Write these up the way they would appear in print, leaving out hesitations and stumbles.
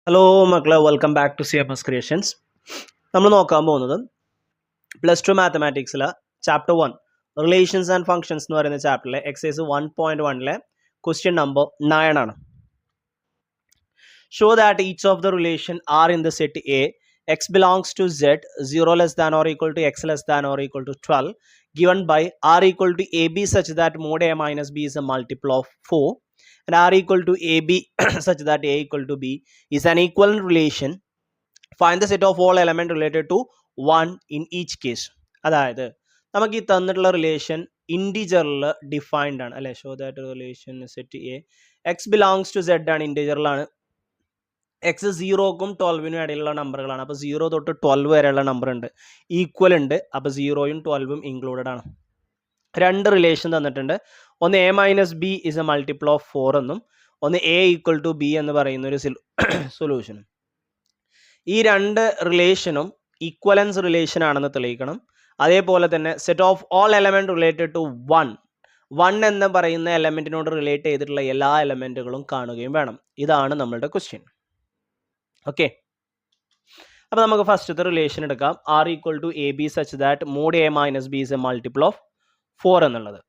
Hello മക്കളെ, welcome back to CMS Creations. നമ്മൾ നോക്കാൻ പോകുന്നത് +2 മാത്തമാറ്റിക്സിലെ ചാപ്റ്റർ 1 റിലേഷൻസ് ആൻഡ് ഫങ്ഷൻസ് എന്ന് പറയുന്ന ചാപ്റ്ററിലെ എക്സസൈസ് 1.1 ക്വസ്റ്റ്യൻ നമ്പർ 9 ആണ്. Show that each of the relation R in the set A x belongs to z 0 less than or equal to x less than or equal to 12 given by r equal to ab such that mod a minus b is a multiple of 4 and r equal to ab such that a equal to b is an equivalent relation. Find the set of all elements related to 1 in each case. അതായത് നമുക്ക് ഈ തന്നിട്ടുള്ള relation ഇൻഡിജറിൽ defined ആണ് അല്ലേ. Show that relation set A X belongs to Z ആണ്, ഇൻഡിജറിലാണ്. X 0ക്കും 12നും ഇടയിലുള്ള നമ്പറുകളാണ്. അപ്പോൾ 0 തൊട്ട് 12 വരെയുള്ള നമ്പർ ഉണ്ട്, ഈക്വൽ ഉണ്ട്. അപ്പോൾ 0യും 12ഉം ഇൻക്ലൂഡഡ് ആണ്. രണ്ട് റിലേഷൻ തന്നിട്ടുണ്ട്. ഒന്ന് a minus B is a multiple of 4 എന്നും ഒന്ന് a ഈക്വൽ ടു ബി എന്ന് പറയുന്ന ഒരു സൊല്യൂഷനും. ഈ രണ്ട് റിലേഷനും ഈക്വലൻസ് റിലേഷൻ ആണെന്ന് തെളിയിക്കണം. അതേപോലെ തന്നെ set of all element related to 1 എന്ന് പറയുന്ന എലമെന്റിനോട് റിലേറ്റ് ചെയ്തിട്ടുള്ള എല്ലാ എലമെന്റുകളും കാണുകയും വേണം. ഇതാണ് നമ്മളുടെ ക്വസ്റ്റ്യൻ. ഓക്കെ, അപ്പോൾ നമുക്ക് ഫസ്റ്റത്തെ റിലേഷൻ എടുക്കാം. R equal to A B such that mod A minus B is a multiple of 4 എന്നുള്ളത്.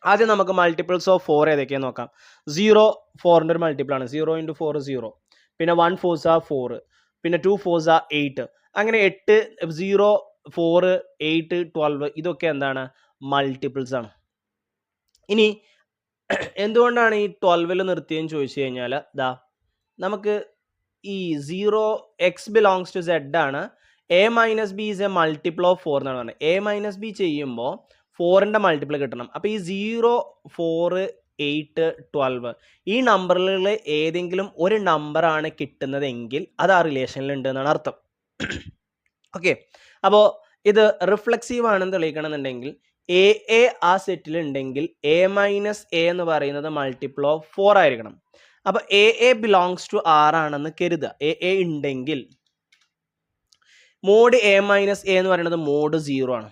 ആദ്യം നമുക്ക് മൾട്ടിപ്പിൾസ് ഓഫ് 4 ഏതൊക്കെയാന്ന് നോക്കാം. 0 4ൻ്റെ ഒരു മൾട്ടിപ്പിൾ ആണ്. 0 × 4 0. പിന്നെ 1 4s are 4, പിന്നെ 2 4s are 8. അങ്ങനെ 8 0 4 8 12 ഇതൊക്കെ എന്താണ്, മൾട്ടിപ്പിൾസ് ആണ്. ഇനി എന്തുകൊണ്ടാണ് ഈ 12ൽ നിർത്തിയെന്ന് ചോദിച്ചു കഴിഞ്ഞാൽ ദാ നമുക്ക് ഈ 0 എക്സ് ബിലോങ്സ് ടു സെഡ് ആണ്. A minus B is a multiple of 4 എന്നാണ് പറഞ്ഞത്. എ മൈനസ് ബി ചെയ്യുമ്പോൾ 4ൻ്റെ മൾട്ടിപ്പിൾ കിട്ടണം. അപ്പോൾ ഈ 0 4 8 12 ഈ നമ്പറുകളിൽ ഏതെങ്കിലും ഒരു നമ്പറാണ് കിട്ടുന്നതെങ്കിൽ അത് ആ റിലേഷനിൽ ഉണ്ട് എന്നാണ് അർത്ഥം. ഓക്കെ, അപ്പോൾ ഇത് റിഫ്ലെക്സീവ് ആണെന്ന് തെളിയിക്കണമെന്നുണ്ടെങ്കിൽ എ ആ സെറ്റിൽ ഉണ്ടെങ്കിൽ എ മൈനസ് എ എന്ന് പറയുന്നത് മൾട്ടിപ്പിൾ ഓഫ് 4 ആയിരിക്കണം. അപ്പോൾ എ ബിലോങ്സ് ടു ആർ ആണെന്ന് കരുതുക. എ ഉണ്ടെങ്കിൽ മോഡ് എ മൈനസ് എ എന്ന് പറയുന്നത് മോഡ് 0 ആണ്.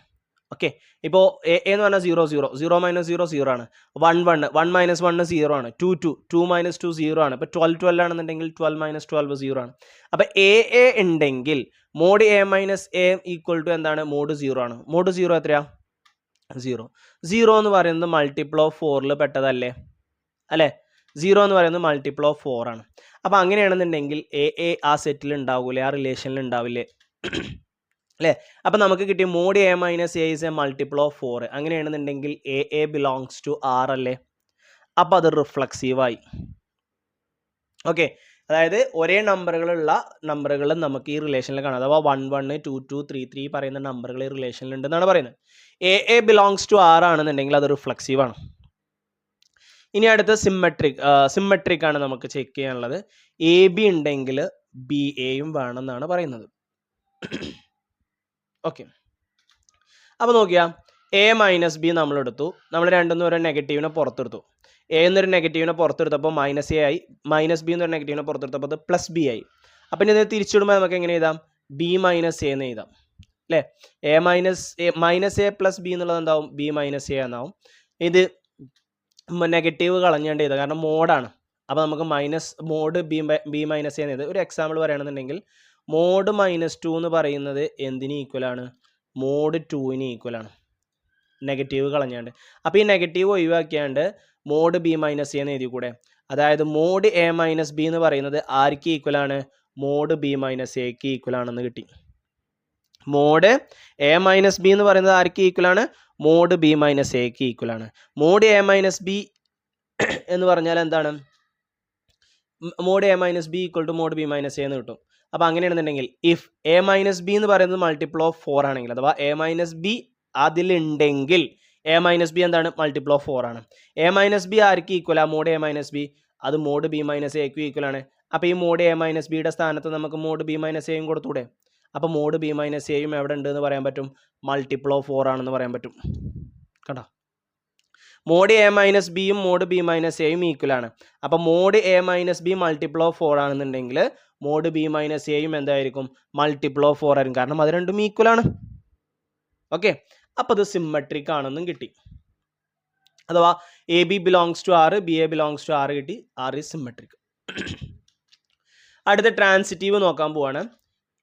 ഓക്കെ, ഇപ്പോൾ എ എന്ന് പറഞ്ഞാൽ 0 0 0 മൈനസ് 0 0 ആണ്. 1 1 1 മൈനസ് 1 0 ആണ്. 2 2 2 മൈനസ് 2 0 ആണ്. ഇപ്പോൾ 12 12 ആണെന്നുണ്ടെങ്കിൽ 12 മൈനസ് 12 0 ആണ്. അപ്പോൾ എ ഉണ്ടെങ്കിൽ mod A minus A equal to എന്താണ്, മോഡ് 0 ആണ്. മോഡ് 0 എത്രയാ, 0 എന്ന് പറയുന്നത് മൾട്ടിപ്പിൾ ഓഫ് 4ൽ പെട്ടതല്ലേ അല്ലേ. 0 എന്ന് പറയുന്നത് മൾട്ടിപ്പിൾ ഓഫ് 4 ആണ്. അപ്പോൾ അങ്ങനെയാണെന്നുണ്ടെങ്കിൽ എ ആ സെറ്റിൽ ഉണ്ടാവില്ലേ, ആ റിലേഷനിൽ ഉണ്ടാവില്ലേ അല്ലേ. അപ്പം നമുക്ക് കിട്ടിയ mod A minus A is a multiple of 4. അങ്ങനെയാണെന്നുണ്ടെങ്കിൽ എ ബിലോങ്സ് ടു ആർ അല്ലേ. അപ്പോൾ അത് റിഫ്ലക്സീവായി. ഓക്കെ, അതായത് ഒരേ നമ്പറുകളുള്ള നമ്പറുകൾ നമുക്ക് ഈ റിലേഷനിൽ കാണാം. അഥവാ 1 1 2 2 3 3 പറയുന്ന നമ്പറുകൾ ഈ റിലേഷനിൽ ഉണ്ടെന്നാണ് പറയുന്നത്. എ ബിലോങ്സ് ടു ആർ ആണെന്നുണ്ടെങ്കിൽ അത് റിഫ്ലക്സീവ് ആണ്. ഇനി അടുത്ത സിമ്മട്രിക് ആണ് നമുക്ക് ചെക്ക് ചെയ്യാനുള്ളത്. എ ബി ഉണ്ടെങ്കിൽ ബി എയും വേണമെന്നാണ് പറയുന്നത്. ഓക്കെ, അപ്പോൾ നോക്കിയാൽ എ മൈനസ് ബി നമ്മളെടുത്തു. നമ്മൾ രണ്ടെന്ന് ഒരു നെഗറ്റീവിനെ പുറത്തെടുത്തു. എ എന്നൊരു നെഗറ്റീവിനെ പുറത്തെടുത്തപ്പോൾ മൈനസ് എ ആയി, മൈനസ് ബി എന്നൊരു നെഗറ്റീവിനെ പുറത്തെടുത്തപ്പോൾ അത് പ്ലസ് ബി ആയി. അപ്പം ഇനി ഇത് തിരിച്ചിടുമ്പോൾ നമുക്ക് എങ്ങനെ എഴുതാം, ബി മൈനസ് എ എന്ന് എഴുതാം അല്ലേ. മൈനസ് എ പ്ലസ് ബി എന്നുള്ളത് എന്താവും, ബി മൈനസ് എ എന്നാവും. ഇത് നെഗറ്റീവ് കളഞ്ഞേണ്ട ചെയ്താൽ, കാരണം മോഡാണ്. അപ്പോൾ നമുക്ക് മോഡ് ബി മൈനസ് എ എന്നത് ഒരു എക്സാമ്പിൾ പറയുകയാണെന്നുണ്ടെങ്കിൽ മോഡ് -2 എന്ന് പറയുന്നത് എന്തിന് ഈക്വലാണ്, മോഡ് 2ന് ഈക്വലാണ്, നെഗറ്റീവ് കളഞ്ഞാണ്ട്. അപ്പോൾ ഈ നെഗറ്റീവ് ഒഴിവാക്കിയാണ്ട് മോഡ് ബി മൈനസ് എ എന്ന് എഴുതി കൂടെ. അതായത് മോഡ് എ മൈനസ് ബി എന്ന് പറയുന്നത് ആർക്ക് ഈക്വലാണ്, മോഡ് ബി മൈനസ് എക്ക് ഈക്വലാണെന്ന് കിട്ടി. മോഡ് എ മൈനസ് ബി എന്ന് പറയുന്നത് ആർക്ക് ഈക്വലാണ്, മോഡ് ബി മൈനസ് എക്ക് ഈക്വലാണ്. മോഡ് എ മൈനസ് ബി എന്ന് പറഞ്ഞാൽ എന്താണ്, mod A minus B equal to mod B minus A എന്ന് കിട്ടും. അപ്പോൾ അങ്ങനെയാണെന്നുണ്ടെങ്കിൽ ഇഫ് എ മൈനസ് ബി എന്ന് പറയുന്നത് മൾട്ടിപ്പിൾ ഓഫ് 4 ആണെങ്കിൽ, അഥവാ എ മൈനസ് ബി അതിലുണ്ടെങ്കിൽ എ മൈനസ് ബി എന്താണ്, മൾട്ടിപ്പിൾ ഓഫ് 4 ആണ്. എ മൈനസ് ബി ആർക്ക് ഈക്വൽ ആ, മോഡ് എ മൈനസ് ബി, അത് മോഡ് ബി മൈനസ് എക്ക് ഈക്വൽ ആണ്. അപ്പോൾ ഈ മോഡ് എ മൈനസ് ബിയുടെ സ്ഥാനത്ത് നമുക്ക് മോഡ് ബി മൈനസ് എയും കൊടുത്തൂടെ. അപ്പോൾ മോഡ് ബി മൈനസ് എയും എവിടെ ഉണ്ട് എന്ന് പറയാൻ പറ്റും, മൾട്ടിപ്പിൾ ഓഫ് 4 ആണെന്ന് പറയാൻ പറ്റും. കണ്ടോ, മോഡ് എ മൈനസ് ബിയും മോഡ് ബി മൈനസ് എയും ഈക്വലാണ്. അപ്പോൾ mod A minus B multiple of 4 ആണെന്നുണ്ടെങ്കിൽ മോഡ് ബി മൈനസ് എയും എന്തായിരിക്കും, മൾട്ടിപ്പിൾ ഓഫ് 4 ആയിരിക്കും, കാരണം അത് രണ്ടും ഈക്വലാണ്. ഓക്കെ, അപ്പോൾ അത് സിമ്മട്രിക് ആണെന്നും കിട്ടി. അഥവാ A B belongs to R, B A belongs to R കിട്ടി, ആർ ഈസ് സിമ്മട്രിക്. അടുത്ത ട്രാൻസിറ്റീവ് നോക്കാൻ പോവാണ്.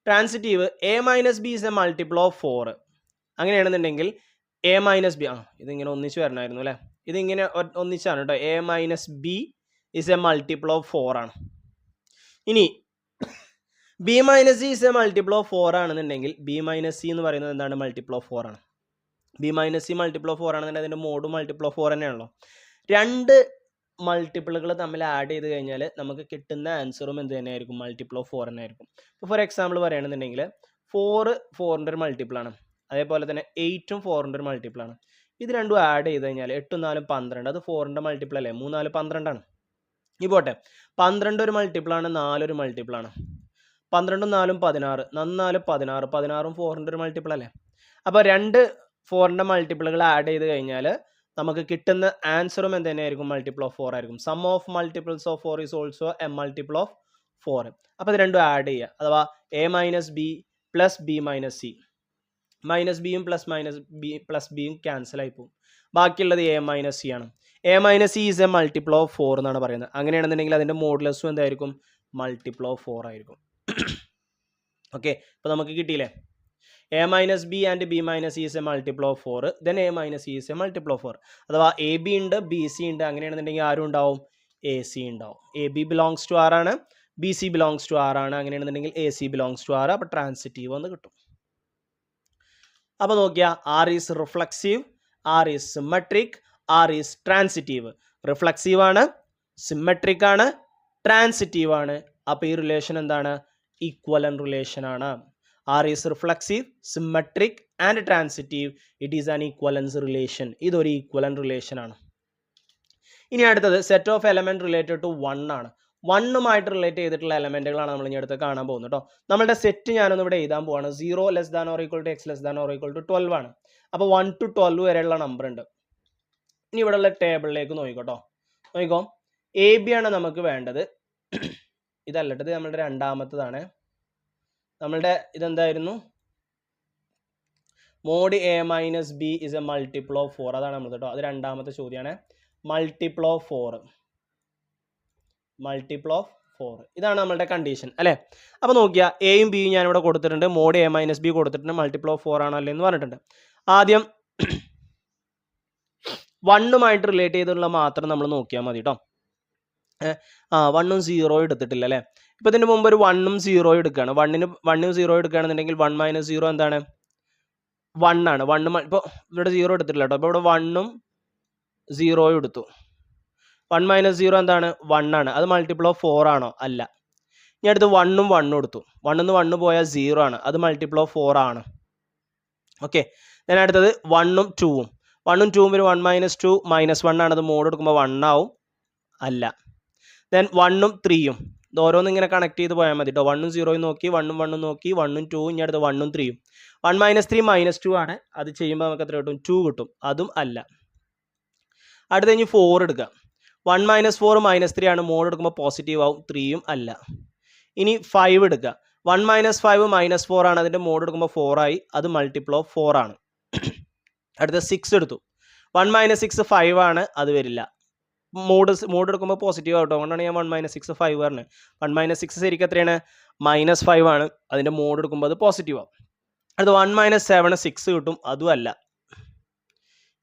Transitive A minus B is a multiple of 4. അങ്ങനെയാണെന്നുണ്ടെങ്കിൽ എ മൈനസ് ബി ഇതിങ്ങനെ ഒന്നിച്ച് വരണമായിരുന്നു അല്ലേ. ഇതിങ്ങനെ ഒന്നിച്ചാണ് കേട്ടോ. A minus B is a multiple of 4 ആണ്. ഇനി B minus C is a multiple of 4 ആണെന്നുണ്ടെങ്കിൽ ബി മൈനസ് സി എന്ന് പറയുന്നത് എന്താണ്? മൾട്ടിപ്പിൾ ഓഫ് 4 ആണ്. B minus C multiple of 4 ആണെന്നുണ്ടെങ്കിൽ അതിൻ്റെ മോഡ് മൾട്ടിപ്പിൾ ഓഫ് 4 തന്നെയാണല്ലോ. രണ്ട് മൾട്ടിപ്പിളുകൾ തമ്മിൽ ആഡ് ചെയ്ത് കഴിഞ്ഞാൽ നമുക്ക് കിട്ടുന്ന ആൻസറും എന്ത് തന്നെയായിരിക്കും? മൾട്ടിപ്പിൾ ഓഫ് 4 തന്നെ ആയിരിക്കും. ഇപ്പോൾ ഫോർ എക്സാമ്പിൾ പറയുകയാണെന്നുണ്ടെങ്കിൽ 4ൻ്റെ ഒരു മൾട്ടിപ്പിളാണ്. അതേപോലെ തന്നെ 8ഉം 4ൻ്റെ ഒരു മൾട്ടിപ്പിളാണ്. ഇത് രണ്ടും ആഡ് ചെയ്ത് കഴിഞ്ഞാൽ 8 4 12. അത് 4ൻ്റെ മൾട്ടിപ്പിൾ അല്ലേ? 3 4 12 ആണ്. ഈ പോട്ടെ 12 ഒരു മൾട്ടിപ്പിളാണ്, 4 ഒരു മൾട്ടിപ്പിളാണ്. 12 4 16, 4 16, 16ഉം 4ൻ്റെ ഒരു മൾട്ടിപ്പിൾ അല്ലേ? അപ്പോൾ രണ്ട് 4ൻ്റെ മൾട്ടിപ്പിളുകൾ ആഡ് ചെയ്ത് കഴിഞ്ഞാൽ നമുക്ക് കിട്ടുന്ന ആൻസറും എന്ത് തന്നെയായിരിക്കും? മൾട്ടിപ്പിൾ ഓഫ് 4 ആയിരിക്കും. Sum of multiples of 4 is also a multiple of 4. അപ്പോൾ ഇത് രണ്ടും ആഡ് ചെയ്യുക. അഥവാ A minus B plus B minus C. Minus ബിയും പ്ലസ് ബിയും ക്യാൻസൽ ആയി പോകും. ബാക്കിയുള്ളത് എ മൈനസ് സി ആണ്. A minus C is a multiple of 4 എന്നാണ് പറയുന്നത്. അങ്ങനെയാണെന്നുണ്ടെങ്കിൽ അതിൻ്റെ മോഡുലസും എന്തായിരിക്കും? മൾട്ടിപ്പിൾ ഓഫ് 4 ആയിരിക്കും. ഓക്കെ, ഇപ്പോൾ നമുക്ക് കിട്ടിയില്ലേ? A minus B and B minus C is a multiple of 4. Then A minus C is a multiple of 4. അഥവാ എ ബി ഉണ്ട്, ബി സി ഉണ്ട്. അങ്ങനെയാണെന്നുണ്ടെങ്കിൽ ആരും ഉണ്ടാവും? എ സി ഉണ്ടാവും. A B belongs to R ആണ്, B C belongs to R ആണ്. അങ്ങനെയാണെന്നുണ്ടെങ്കിൽ A C belongs to R. അപ്പോൾ ട്രാൻസിറ്റീവ് എന്ന് കിട്ടും. അപ്പോൾ നോക്കിയാൽ R is reflexive, R is symmetric, R is transitive. Reflexive ആണ്, സിമ്മട്രിക് ആണ്, ട്രാൻസിറ്റീവ് ആണ്. അപ്പോൾ ഈ റിലേഷൻ എന്താണ്? ഈക്വലൻ റിലേഷൻ ആണ്. R is reflexive, symmetric and transitive. It is an equivalence relation. ഇതൊരു ഈക്വലൻ റിലേഷൻ ആണ്. ഇനി അടുത്തത് set of element related to 1 ആണ്. 1ഉമായിട്ട് റിലേറ്റ് ചെയ്തിട്ടുള്ള എലമെന്റുകളാണ് നമ്മൾ ഇനി അടുത്ത് കാണാൻ പോകുന്നത് കേട്ടോ. നമ്മുടെ സെറ്റ് ഞാനൊന്ന് ഇവിടെ എഴുതാൻ പോവാണ്. 0 less than or equal to X less than or equal to 12 ആണ്. അപ്പോൾ 1 to 12 വരെയുള്ള നമ്പർ ഉണ്ട്. ഇനി ഇവിടെയുള്ള ടേബിളിലേക്ക് നോക്കിക്കോട്ടോ. നോക്കിക്കോ, എ ബി ആണ് നമുക്ക് വേണ്ടത്. ഇതല്ലട്ടത് നമ്മളുടെ രണ്ടാമത്തതാണ്. നമ്മളുടെ ഇതെന്തായിരുന്നു? Mod A minus B is a multiple of 4. അതാണ് നമ്മൾ കേട്ടോ. അത് രണ്ടാമത്തെ ചോദ്യമാണ്. Multiple of 4. മൾട്ടിപ്പിൾ ഓഫ് 4 ഇതാണ് നമ്മളുടെ കണ്ടീഷൻ അല്ലേ. അപ്പോൾ നോക്കിയാൽ എയും ബിയും ഞാനിവിടെ കൊടുത്തിട്ടുണ്ട്. മോഡ് എ മൈനസ് ബി കൊടുത്തിട്ടുണ്ട്. മൾട്ടിപ്പിൾ ഓഫ് 4 ആണോ അല്ലേ എന്ന് പറഞ്ഞിട്ടുണ്ട്. ആദ്യം 1ഉമായിട്ട് റിലേറ്റ് ചെയ്തിട്ടുള്ള മാത്രം നമ്മൾ നോക്കിയാൽ മതി കേട്ടോ. 1ഉം 0 എടുത്തിട്ടില്ല അല്ലേ. ഇപ്പോൾ ഇതിന് മുമ്പ് ഒരു 1ഉം 0 എടുക്കുകയാണ്. 1ഉം 0 എടുക്കുകയാണെന്നുണ്ടെങ്കിൽ 1 മൈനസ് 0 എന്താണ്? 1 ആണ്. 1 ഇപ്പോൾ ഇവിടെ 0 എടുത്തിട്ടില്ല കേട്ടോ. അപ്പോൾ ഇവിടെ 1ഉം 0 എടുത്തു. 1 മൈനസ് 0 എന്താണ്? 1 ആണ്. അത് മൾട്ടിപ്പിൾ ഓഫ് 4 ആണോ? അല്ല. ഇനി അടുത്ത് 1ഉം 1 എടുത്തു. 1 1 പോയാൽ 0 ആണ്. അത് മൾട്ടിപ്പിൾ ഓഫ് 4 ആണ്. ഓക്കെ, ഞാൻ അടുത്തത് 1ഉം 2ഉം. 1ഉം 2ഉം ഒരു 1 മൈനസ് 2 മൈനസ് 1 ആണ്. അത് മോഡ് എടുക്കുമ്പോൾ 1 ആവും. അല്ല. ദെൻ 1ഉം 3ഉം. ഇത് ഓരോന്നും ഇങ്ങനെ കണക്ട് ചെയ്ത് പോയാൽ മതി കേട്ടോ. 1ഉം 0ഉം നോക്കി, 1ഉം 1ഉം നോക്കി, 1ഉം 2ഉം. ഇനി അടുത്ത് 1ഉം 3ഉം. 1 മൈനസ് 3 മൈനസ് 2 ആണ്. അത് ചെയ്യുമ്പോൾ നമുക്ക് എത്ര കിട്ടും? 2 കിട്ടും. അതും അല്ല. അടുത്ത് കഴിഞ്ഞ് 4 എടുക്കുക. 1 മൈനസ് 4 മൈനസ് 3 ആണ്. മോഡ് എടുക്കുമ്പോൾ പോസിറ്റീവ് ആവും. 3ഉം അല്ല. ഇനി 5 എടുക്കുക. 1 മൈനസ് 5 മൈനസ് 4 ആണ്. അതിൻ്റെ മോഡ് എടുക്കുമ്പോൾ 4 ആയി. അത് മൾട്ടിപ്പിൾ ഓഫ് 4 ആണ്. അടുത്ത 6 എടുത്തു. 1 മൈനസ് 6 5 ആണ്. അത് വരില്ല. മോഡ് എടുക്കുമ്പോൾ പോസിറ്റീവ് ആവട്ടോ. അതുകൊണ്ടാണ് ഞാൻ 1 മൈനസ് 6 5 പറഞ്ഞത്. 1 മൈനസ് 6 ശരിക്കും എത്രയാണ്? മൈനസ് 5 ആണ്. അതിൻ്റെ മോഡ് എടുക്കുമ്പോൾ അത് പോസിറ്റീവ് ആവും. അടുത്ത 1 മൈനസ് 7 6 കിട്ടും. അതും അല്ല.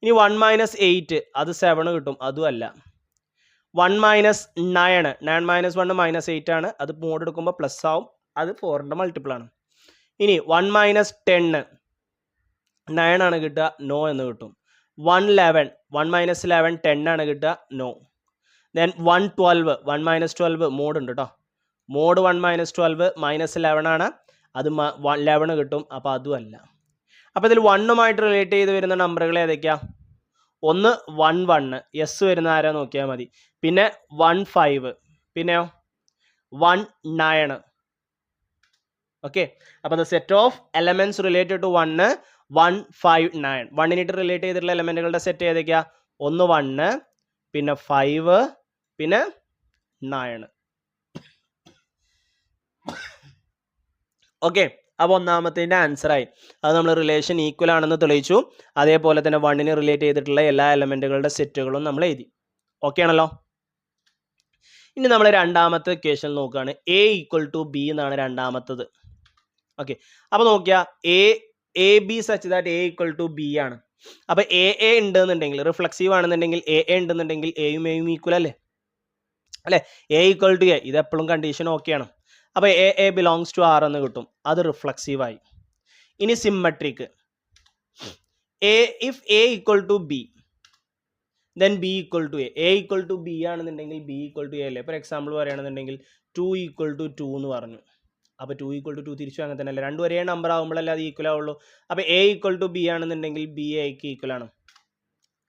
ഇനി 1 മൈനസ് 8 അത് 7 കിട്ടും. അതും അല്ല. 1 മൈനസ് 9 മൈനസ് 1 മൈനസ് 8 ആണ്. അത് മോഡ് എടുക്കുമ്പോൾ പ്ലസ് ആവും. അത് 4ൻ്റെ മൾട്ടിപ്പിൾ ആണ്. ഇനി 1 മൈനസ് 10 9 ആണ് കിട്ടുക. നോ എന്ന് കിട്ടും. 1 മൈനസ് 11 10 ആണ് കിട്ടുക. നോ. ദെൻ 1 മൈനസ് 12 മോഡ് ഉണ്ട് കേട്ടോ. മോഡ് 1 മൈനസ് 12 മൈനസ് 11 ആണ്. അത് 11 കിട്ടും. അപ്പോൾ അതും അല്ല. അപ്പോൾ ഇതിൽ 1ഉമായിട്ട് റിലേറ്റ് ചെയ്ത് വരുന്ന നമ്പറുകൾ ഏതൊക്കെയാ? ഒന്ന് 1 1 എസ് വരുന്ന ആരാ നോക്കിയാൽ മതി. പിന്നെ 1 5 പിന്നെയോ 1 9. ഓക്കെ, അപ്പോൾ the set of elements related to 1 1 5 9. 1നായിട്ട് റിലേറ്റ് ചെയ്തിട്ടുള്ള എലമെന്റുകളുടെ സെറ്റ് ഏതൊക്കെയാ? ഒന്ന് 1, പിന്നെ 5, പിന്നെ 9. ഓക്കെ, അപ്പോൾ ഒന്നാമത്തേൻ്റെ ആൻസറായി. അത് നമ്മൾ റിലേഷൻ ഈക്വൽ ആണെന്ന് തെളിയിച്ചു. അതേപോലെ തന്നെ 1ന് റിലേറ്റ് ചെയ്തിട്ടുള്ള എല്ലാ എലമെന്റുകളുടെ സെറ്റുകളും നമ്മൾ എഴുതി. ഓക്കെ ആണല്ലോ. ഇനി നമ്മൾ രണ്ടാമത്തെ ഇക്വേഷൻ നോക്കുകയാണ്. എ ഈക്വൽ ടു ബി എന്നാണ് രണ്ടാമത്തത്. ഓക്കെ, അപ്പോൾ നോക്കിയാൽ A B such that A equal to B ആണ്. അപ്പോൾ എ ഉണ്ടെന്നുണ്ടെങ്കിൽ റിഫ്ലക്സീവ് ആണെന്നുണ്ടെങ്കിൽ എ ഉണ്ടെന്നുണ്ടെങ്കിൽ എയും ഈക്വൽ അല്ലേ? എ ഈക്വൽ ടു എ, ഇത് എപ്പോഴും കണ്ടീഷൻ ഓക്കെയാണ്. അപ്പോൾ എ ബിലോങ്സ് ടു ആർ എന്ന് കിട്ടും, അത് റിഫ്ലക്സീവായി. ഇനി symmetric, if A equal to B then B equal to A equal to B ആണെന്നുണ്ടെങ്കിൽ ബി ഈക്വൽ ടു എ അല്ലേ? ഫോർ എക്സാമ്പിൾ പറയുകയാണെന്നുണ്ടെങ്കിൽ 2 ഈക്വൽ ടു 2 എന്ന് പറഞ്ഞു. അപ്പോൾ 2 ഈക്വൽ ടു 2 തിരിച്ചു അങ്ങനെ തന്നെ അല്ലേ? രണ്ടും ഒരേ നമ്പർ ആകുമ്പോഴല്ലേ അത് ഈക്വൽ ആവുള്ളൂ. അപ്പോൾ എ ഈക്വൽ ടു ബി ആണെന്നുണ്ടെങ്കിൽ ബി എക്ക് ഈക്വൽ ആണ്.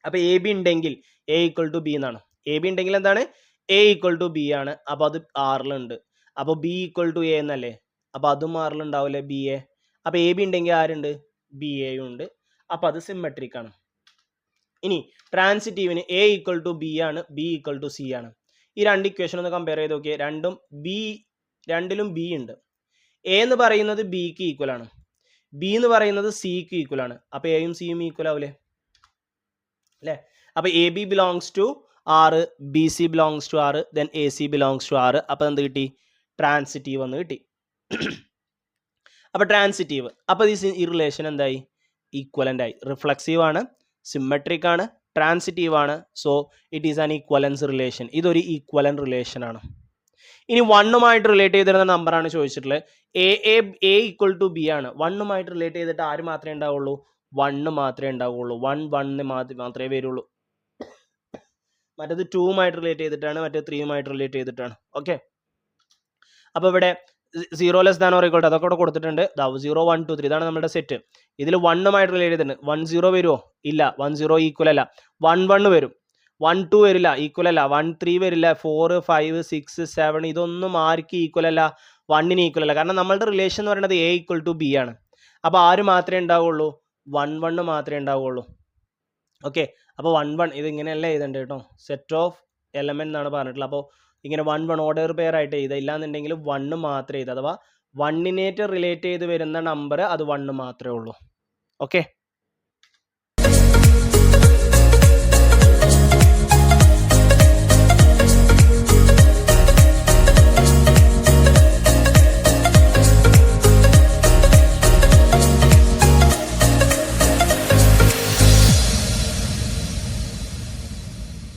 അപ്പോൾ എ ബി ഉണ്ടെങ്കിൽ എ ഈക്വൽ ടു ബി എന്നാണ്. എ ബി ഉണ്ടെങ്കിൽ എന്താണ്? എ ഈക്വൽ ടു ബി ആണ്. അപ്പോൾ അത് ആറിലുണ്ട്. അപ്പോൾ ബി ഈക്വൽ ടു എ എന്നല്ലേ? അപ്പോൾ അതും ആറിലുണ്ടാവില്ലേ ബി എ? അപ്പോൾ എ ബി ഉണ്ടെങ്കിൽ ആരുണ്ട്? ബി എയും ഉണ്ട്. അപ്പോൾ അത് സിമെട്രിക് ആണ്. ഇനി ട്രാൻസിറ്റീവിന് എ ഈക്വൽ ടു ബി ആണ്, ബി ഈക്വൽ ടു സി ആണ്. ഈ രണ്ട് ഇക്വേഷൻ ഒന്ന് കമ്പയർ ചെയ്ത് നോക്കിയാൽ രണ്ടിലും ബി ഉണ്ട്. എ എന്ന് പറയുന്നത് ബിക്ക് ഈക്വൽ ആണ്, ബി എന്ന് പറയുന്നത് സിക്ക് ഈക്വൽ ആണ്. അപ്പോൾ എയും സിയും ഈക്വൽ ആവില്ലേ? അല്ലേ? അപ്പോൾ A B belongs to R, B C belongs to R, then A C belongs to R. അപ്പോൾ എന്ത് കിട്ടി? ട്രാൻസിറ്റീവ് എന്ന് കിട്ടി. അപ്പോൾ ട്രാൻസിറ്റീവ്, അപ്പോൾ ഈ റിലേഷൻ എന്തായി? ഈക്വലൻ്റ് ആയി. റിഫ്ലക്സീവ് ആണ്, സിമെട്രിക് ആണ്, ട്രാൻസിറ്റീവ് ആണ്. So it is an equivalence relation. ഇതൊരു ഈക്വലൻ റിലേഷൻ ആണ്. ഇനി വണ്ണുമായിട്ട് റിലേറ്റ് ചെയ്തിരുന്ന നമ്പറാണ് ചോദിച്ചിട്ടുള്ളത്. എ ഈക്വൽ ടു ബി ആണ്. വണ്ണുമായിട്ട് റിലേറ്റ് ചെയ്തിട്ട് ആര് മാത്രമേ ഉണ്ടാവുള്ളൂ? 1 മാത്രമേ ഉണ്ടാവുള്ളൂ. 1 മാത്രമേ വരുള്ളൂ. മറ്റേത് 2 റിലേറ്റ് ചെയ്തിട്ടാണ്, മറ്റേത് 3 റിലേറ്റ് ചെയ്തിട്ടാണ്. ഓക്കെ, അപ്പോൾ ഇവിടെ 0 less than or equal to അതൊക്കെ ഇവിടെ കൊടുത്തിട്ടുണ്ട്. 0 1 2 3 ഇതാണ് നമ്മുടെ സെറ്റ്. ഇതിൽ 1 റിലേറ്റ് ചെയ്തിട്ടുണ്ട്. 1 0 വരുമോ? ഇല്ല. 1 0 ഈക്വൽ അല്ല. 1 1 വരും. 1 2 വരില്ല, ഈക്വൽ അല്ല. 1 3 വരില്ല. 4 5 6 7 ഇതൊന്നും ആർക്ക് ഈക്വൽ അല്ല? 1 ഈക്വൽ അല്ല. കാരണം നമ്മളുടെ റിലേഷൻ എന്ന് പറയുന്നത് എ ഈക്വൽ ടു ബി ആണ്. അപ്പോൾ ആര് മാത്രമേ ഉണ്ടാവുള്ളൂ? 1 മാത്രമേ ഉണ്ടാവുള്ളൂ. ഓക്കെ, അപ്പോൾ 1 ഇത് ഇങ്ങനെയല്ല എഴുതേണ്ടത് കേട്ടോ. സെറ്റ് ഓഫ് എലമെന്റ് എന്നാണ് പറഞ്ഞിട്ടുള്ളത്. അപ്പോൾ ഇങ്ങനെ 1 ഓർഡർ പെയർ ആയിട്ട് എഴുതുക. ഇല്ലാന്നുണ്ടെങ്കിൽ 1 മാത്രമേ എഴുതുക. അഥവാ 1 റിലേറ്റ് ചെയ്ത് വരുന്ന നമ്പർ അത് 1 മാത്രമേ ഉള്ളൂ. ഓക്കെ.